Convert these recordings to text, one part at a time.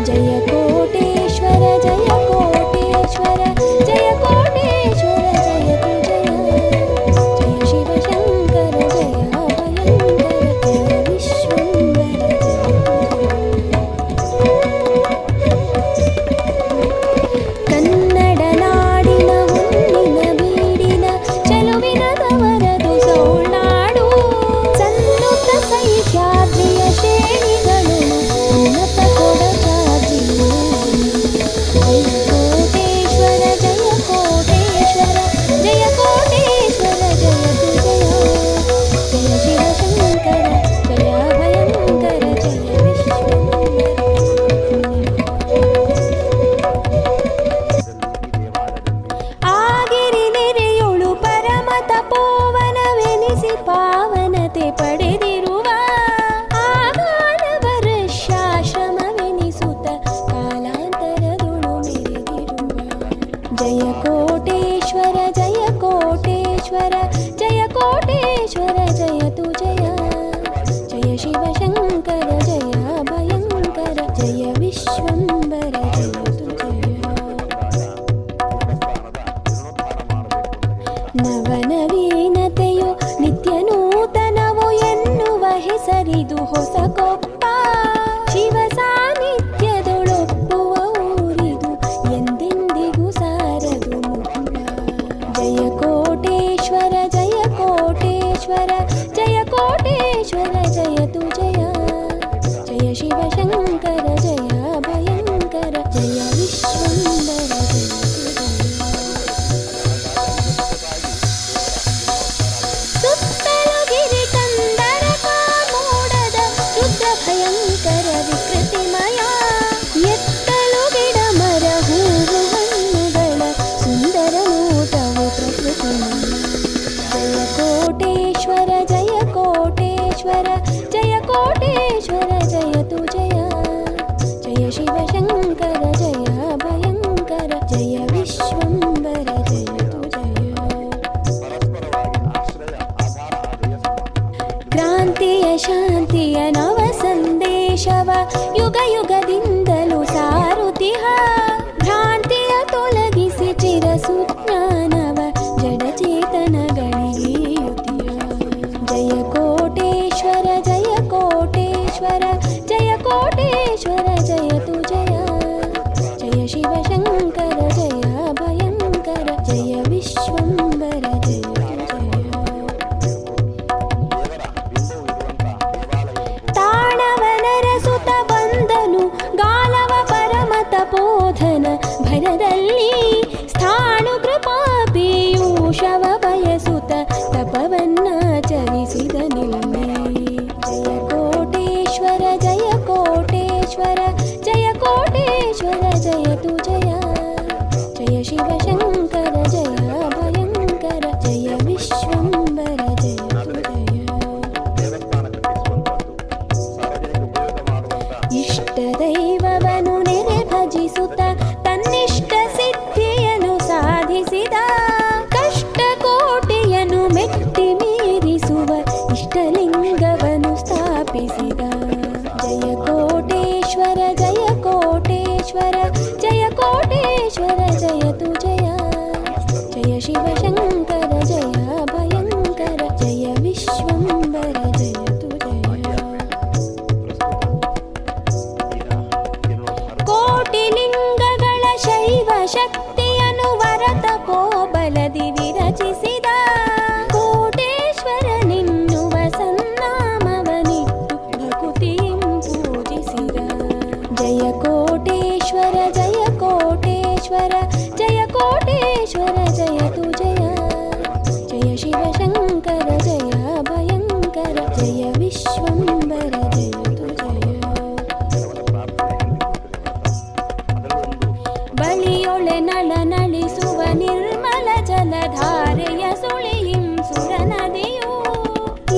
ಜಯ ಕೋಟೇಶ್ವರ ಜಯ ಕೋಟೇಶ್ವರ ಜಯ ಕೋಟೇಶ್ವರ ಜಯ ತು ಜಯ ಜಯ ಶಿವಶಂಕರ ಜಯ ಭಯಂಕರ ಜಯ ವಿಶ್ವಂಬರ ಕನ್ನಡ ನಾಡಿನ ಹುಣ್ಣಿನ ಬೀಡಿನ ಚೆಲುವಿನ ತವರದು ಸೌಳ್ನಾಡು ಸನ್ನುತ ಸಹ್ಯಾದ್ರಿಯ ಶ್ರೇಣಿಗಳು ಉನ್ನತ ಕೊಡಚಾದ್ರಿಯು ಜಯ ಕೋಟೇಶ್ವರ ಜಯ ಕೋಟೇಶ್ವರ ಜಯ ಕೋಟೇಶ್ವರ ಜಯ ತು ಜಯ ಜಯ ಶಿವಶಂಕರ ಜಯ ಭಯಂಕರ ಜಯ ಆಗಿರಿ ನೆರೆಯೊಳು ಪರಮ ತಪೋವನವೆನಿಸಿ ಪಾವನತೆ ಪಡೆದಿರುವ ಆಗಾನವರಶ್ಯಾಶ್ರಮವೆನಿಸುತ್ತ ಕಾಲಾಂತರದೊಳು ಮೆರೆದಿರುವ ಜಯ ಕೋಟೇಶ್ವರ ಜಯ ಕೋಟೇಶ್ವರ ಜಯ ಕೋಟೇಶ್ವರ ಜಯ ತು ಜಯ ಜಯ ಶಿವಶಂಕರ ಜಯ ಭಯಂಕರ ಜಯ ವಿಶ್ವಂಬರ ಜಯ ತು ಜಯ ನವನವೀನತೆಯು ನಿತ್ಯ ನೂತನವು ಎನ್ನುವ ಹೆಸರಿದು ಹೊಸ ಕೊಪ್ಪ ಶಿವ ಸಾನ್ನಿಧ್ಯದೊಳೊಪ್ಪುವ ಊರಿದು ಎಂದೆಂದಿಗೂ ಸಾರದು ಮುಪ್ಪ ಜಯ ಕೋಟೇಶ್ವರ ಜಯ ಕೋಟೇಶ್ವರ ಜಯ ಕೋಟೇಶ್ವರ ಜಯ ತು ಜಯ ಜಯ ಶಿವಶಂಕರ ಜಯ ಭಯಂಕರ ಜಯ ವಿಶ್ವಂಬರ ಜಯ ತು ಜಯ ಸುತ್ತಲೂ ಗಿರಿ ಕಂದರ ಕಾಮೋಡದ ರುದ್ರ ಭಯಂಕರ ವಿಕೃತಿಮಯ ಎತ್ತಲು ಗಿಡ ಮರ ಹೂವು ಹಣ್ಣುಗಳ ಸುಂದರ ನೋಟವು ಪ್ರಕೃತಿಮಯ ಜಯ ಕೋಟೇಶ್ವರ ಜಯ ಕೋಟೇಶ್ವರ ಜಯ ಕೋಟೇಶ್ವರ ಜಯ ತು ಜಯ ಜಯ ಶಿವಶಂಕರ ಜಯ ಭಯಂಕರ ಜಯ ವಿಶ್ವಂಬರ ಜಯ ತು ಜಯ ಕ್ರಾಂತಿಯ ಶಾಂತಿಯ ನವ ಸಂದೇಶವ ಯುಗ ಯುಗದಿಂದಲೂ ಸಾರುತಿಹ ಭ್ರಾಂತಿಯ ತೊಲಗಿಸಿ ಚಿರ ಸುಜ್ಞಾನವ ಜಡಚೇತನಗಳಿಗೆ ಯುತಿಯ ಜಯ ಕೋಟೇಶ್ವರ ಜಯ ಕೋಟೇಶ್ವರ ಜಯ ಕೋಟೇಶ್ವರ ಜಯ ತು ಜಯ ಜಯ ಶಿವಶಂಕರ ಜಯ ಭಯಂಕರ ಜಯ ವಿಶ್ವಂಬರ ಜಯ ತು ಜಯ ತಾಣವನರಸುತ ಬಂದನು ಗಾಲವ ಪರಮ ತಪೋಧನ ಭರದಲ್ಲಿ ಸ್ಥಾಣು ಕೃಪಾ ಪೀಯೂಷವ ಬಯಸುತ್ತ ತಪವನ್ನಾಚರಿಸಿದ ನಿನ್ನೆ ಜಯ ಕೋಟೇಶ್ವರ ಜಯ ಕೋಟೇಶ್ವರ ಜಯ ಕೋಟೇಶ್ವರ ಜಯ ತು ಜಯ ಜಯ ಶಿವಶಂಕರ ಜಯ ಭಯಂಕರ ಜಯ ವಿಶ್ವಂಬರ ಜಯ ತು ಜಯ ಇಷ್ಟ ದೈವವನು ನೆರೆ ಭಜಿಸುತ್ತ ತನ್ನಿಷ್ಟ ಸಿದ್ಧಿಯನ್ನು ಸಾಧಿಸಿದ ಕಷ್ಟ ಕೋಟೆಯನ್ನು ಮೆಟ್ಟಿ ಮೀರಿಸುವ ಇಷ್ಟಲಿಂಗವನ್ನು ಸ್ಥಾಪಿಸಿದ ಜಯ ಕೋಟೇಶ್ವರ ಜಯ ಕೋಟೇಶ್ವರ ಜಯ ಕೋಟೇಶ್ವರ ಜಯ ತು ಜಯ ಜಯ ಶಿವಶಂಕರ ಜಯ ಭಯಂಕರ ಜಯ ವಿಶ್ವಂಬರ ಜಯ ತು ಜಯ ಕೋಟಿ ಲಿಂಗಗಳ ಶೈವ ಶಕ್ತಿಯನ್ನು ವರತಪೋಬಲದಿ ವಿರಚಿಸಿದ ಕೋಟೇಶ್ವರ ನಿನ್ನುವ ಸನ್ನಾಮವನಿಟ್ಟು ಭಕುತಿಂ ಪೂಜಿಸಿದ ಜಯ ಕೋಟೇಶ್ವರ ಜಯ ಕೋಟೇಶ್ವರ ಜಯ ಕೋಟೇಶ್ವರ ಜಯ ತು ಜಯ ಜಯ ಶಿವಶಂಕರ ಜಯ ಭಯಂಕರ ಜಯ ವಿಶ್ವಂಬರ ಜಯ ತು ಜಯ ಬಳಿಯೊಳೆ ನಳ ನಳಿಸುವ ನಿರ್ಮಲ ಜಲಧಾರೆಯ ಸುಳಿಯಿಂ ಸುರ ನದಿಯು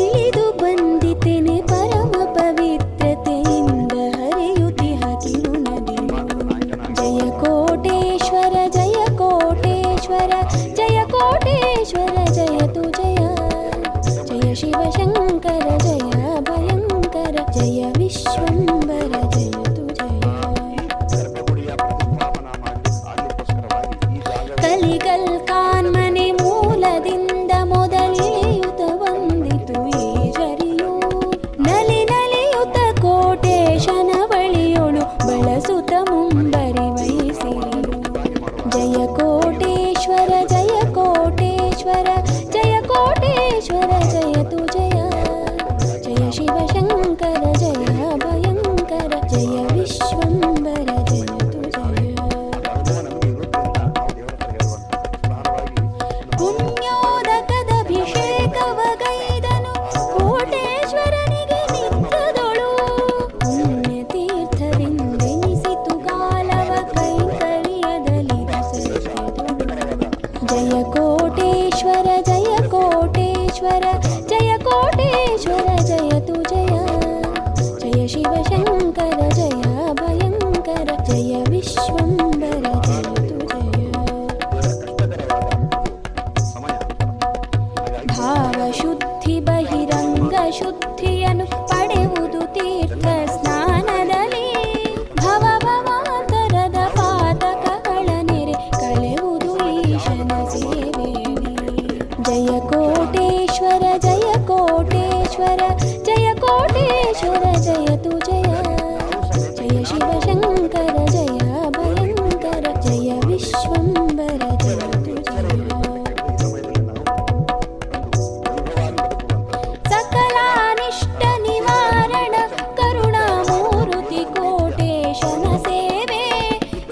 ಇಳಿದು ಬಂದಿತೆನೆ ಪರಮ ಪವಿತ್ರತೆಯಿಂದ ಹರಿಯುತ್ತಿಹ ಕಿರು ನದಿಯು ಜಯ ಕೋಟೇಶ್ವರ ಜಯ ವಿಶ್ವಂಬರ ಜಯತು ಜಯ. ಪುಣ್ಯೋದಕದಭಿಷೇಕವಗೈದನು ಕೋಟೇಶ್ವರನಿಗೆ ನಿತ್ಯದೊಳು. ಪುಣ್ಯತೀರ್ಥವೆಂದೆನಿಸಿತು ಗಾಲವ ಕೈಂಕರ್ಯದಲ್ಲಿ ಜಯ ಕೋಟೇಶ್ವರ ಜಯ ಕೋಟೇಶ್ವರ ಜಯ ಕೋಟೇಶ್ವರ ಜಯತು ಜಯ. ಜಯ ಶಿವಶಂಕರ ಜಯ ಭಯಂಕರ ಜಯ ವಿಶ್ವಂಬರ ಜಯತು ಜಯ. ಭಾವಶುದ್ಧಿ ಬಹಿರಂಗ ಶುದ್ಧಿಯನ್ನು ಪಡೆಯುವುದು ತೀರ್ಥ ಸ್ನಾನದಲ್ಲಿ. ಭವ ಭವಾಂತರದ ಪಾತಕಗಳ ನೆರೆ ಕಳೆಯುವುದು ಈಶನ ಸೇವೆಯಲ್ಲಿ. ಜಯ ಕೋಟೇಶ್ವರ ಜಯ ಕೋಟೇಶ್ವರ ಜಯ ಕೋಟೇಶ್ವರ ಜಯತು ಜಯ. ಜಯ ಶಿವಶಂಕರ ಜಯ ಭಯಂಕರ ಜಯ ವಿಶ್ವಂಬರ ಜಯತು ಜಯ. ಸಕಲಾನಿಷ್ಟ ನಿವಾರಣ ಕರುಣಾಮೂರ್ತಿ ಕೋಟೇಶನ ಸೇವೆ.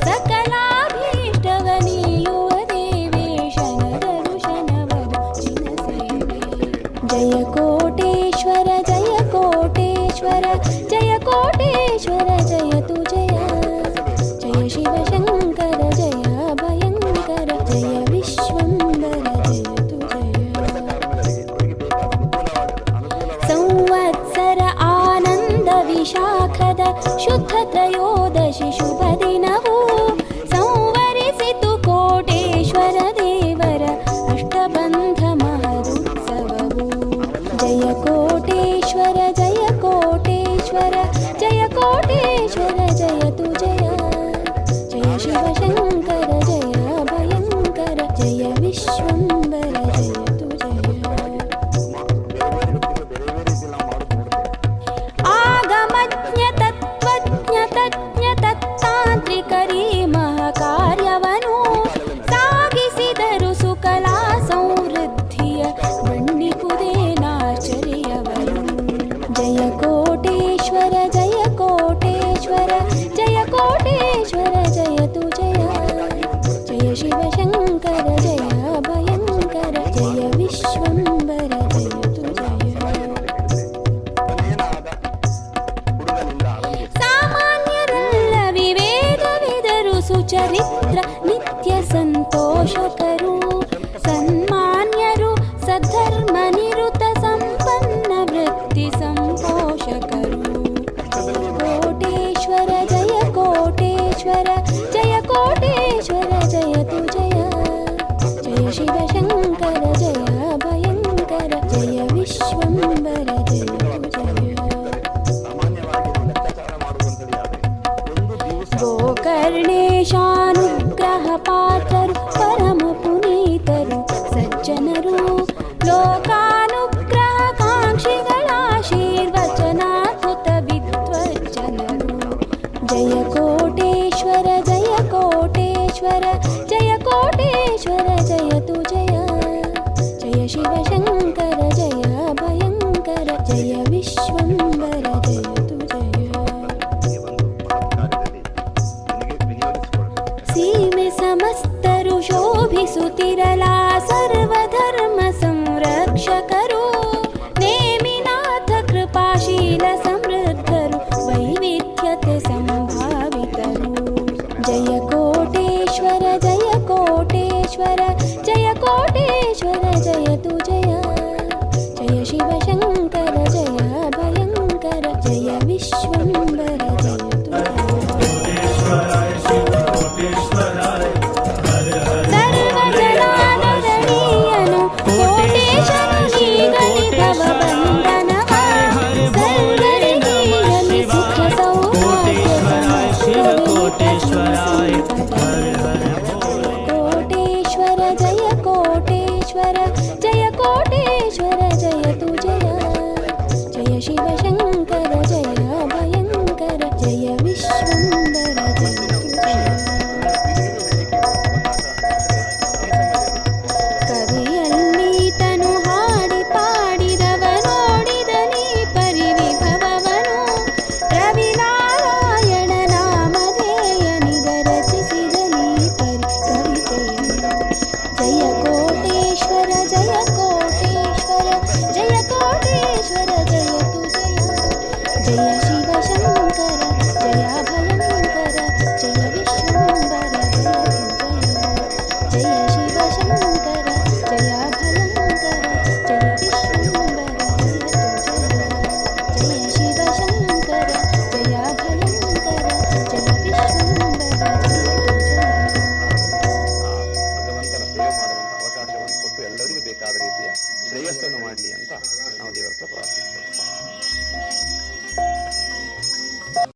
ಸಕಲಾಭೀಷ್ಟವ ನೀಯುವ ದೇವೇಶನ ದರ್ಶನವದು ಚಿನ ಸೇವೆ. ಜಯ ಕೋಟೇಶ್ವರ ಜಯ ಕೋಟೇಶ್ವರ ಜಯ ಕೋಟೇಶ್ವರ ಜಯತು ಜಯ. ಜಯ ಶಿವಶಂಕರ ಜಯ ಭಯಂಕರ ಜಯ ವಿಶ್ವಂಬರ ಜಯತು ಜಯ. ಸಂವತ್ಸರ ಆನಂದ ವಿಶಾಖದ ಶುದ್ಧ ತ್ರಯೋದಶಿ ಶುಭ ದಿನವು ಸಂವರಿಸಿತು ಕೋಟೇಶ್ವರ ದೇವರ ಅಷ್ಟಬಂಧ ಮಹದುತ್ಸವವು. ಜಯ ಕೋಟೇಶ್ವರ ಜಯ ಕೋಟೇಶ್ವರ ಜಯ ಕೋಟೇಶ್ವರ ಜಯತು ಜಯ. ಜಯ ಶಿವಶಂಕರ ಜಯ ಭಯಂಕರ ಜಯ ವಿಶ್ವಂಬರ ಜಯತು ಜಯ. ಆಗಮಜ್ಞ ತತ್ವಜ್ಞ ತಜ್ಞ ತತ್ತಾಂತ್ರಿಕರಿ ಮಹಾಕಾರ್ಯವನು ಸಾಗಿಸಿದರು ಸುಕಲಾ ಸಮೃದ್ಧಿಯ ಬಣ್ಣಿಕುದೇನಾಶ್ಚರ್ಯವನು. ಜಯ ಕೋಟೇಶ್ವರ ಜಯ ಕೋಟೇಶ್ವರ ಜಯ ಕೋಟೇಶ್ವರ ಜಯತು ಜಯ. ಜಯ ಶಿವಶಂಕರ ಜಯ ಭಯಂಕರ ಜಯ ವಿಶ್ವಂಬರ ಜಯತು ಜಯ. ಸಾಮಾನ್ಯರಲ್ಲ ವಿವೇಕವಿದರು ಸುಚರಿತ್ರ ನಿತ್ಯ ಸಂತೋಷಕರು. ಸನ್ಮಾನ್ಯರು ಸದ್ಧರ್ಮ ನಿರುತ ಸಂಪನ್ನ ವೃತ್ತಿ ಸಂಪೋಷಕರು. ಕೋಟೇಶ್ವರ ಜಯ ಕೋಟೇಶ್ವರ ಜಯ ಕೋಟೇಶ್ವರ ಜಯತು ಜಯ. ಜಯ ಶಿವಶಂಕರ ಜಯ ಭಯಂಕರ ಜಯ ವಿಶ್ವಂಬರ ಜಯತು ಜಯ. ಗೋಕರ್ಣೇಶಾನುಗ್ರಹ ಪಾತ್ರರು ಪರಮ ಪುನೀತರು ಸಜ್ಜನರು. ಲೋಕಾನುಗ್ರಹ ಕಾಂಕ್ಷಿಗಳಾಶೀರ್ವಚನಾಕೃತ ವಿದ್ವಜ್ಜನರು. ಜಯ ಕೋಟೇಶ್ವರ ಜಯ ಕೋಟೇಶ್ವರ ಜಯ ಕೋಟೇಶ್ವರ ಜಯತು ಜಯ. ಜಯ ಶಿವಶಂಕರ ಜಯ ಭಯಂಕರ ಜಯ ವಿಶ್ವಂಬರ ಜಯತು ಜಯ. ಸೀಮೆ ಸಮಸ್ತರು ಶೋಭಿಸುತ್ತಿರಲಾ ಸರ್ವಧರ್ಮ ಸಂರಕ್ಷಕರು. ನೇಮಿನಾಥ ಕೃಪಾಶೀಲ ಸಮೃದ್ಧರು ವೈವಿಧ್ಯತೆ ಸಂಭಾವಿತರು. ಜಯ ಕೋಟೇಶ್ವರ ಜಯ ಕೋಟೇಶ್ವರ ಜಯ ಕೋಟೇಶ್ವರ ಜಯತು ಜಯ. ಜಯ ಶಿವಶಂಕರ ಜಯ ಭಯಂಕರ ಜಯ ವಿಶ್ವಂಬರ ಜಯತು ಜಯ. ಸರ್ವಜನಾದರಣೀಯನು ಕೋಟೇಶನು ನೀಗಲಿ ಭವಬಂಧನವ. ಸರ್ವರಿಗೀಗಲಿ ಸುಖ ಸೌಭಾಗ್ಯ ಕೋಟೇಶ್ವರಾಯ ಕೋಟೇಶ್ವರ ಜಯ ಕೋಟೇಶ್ವರ ಜಯ ಕೋಟೇಶ್ವರ ಜಯತು ಜಯ. ಜಯ ಶಿವಶಂಕರ ಜಯ ಭಯಂಕರ ಜಯ ವಿಶ್ವಂಬರ ಜಯತು ಜಯ. ಕವಿಯಲ್ಲೀತನು ಹಾಡಿ ಪಾಡಿದವ ನೋಡಿದನಿ ಪರಿವಿಭವವನು. ರವಿನಾರಾಯಣನ ಅಂತ ಪ್ರಾರ್ಥನೆ.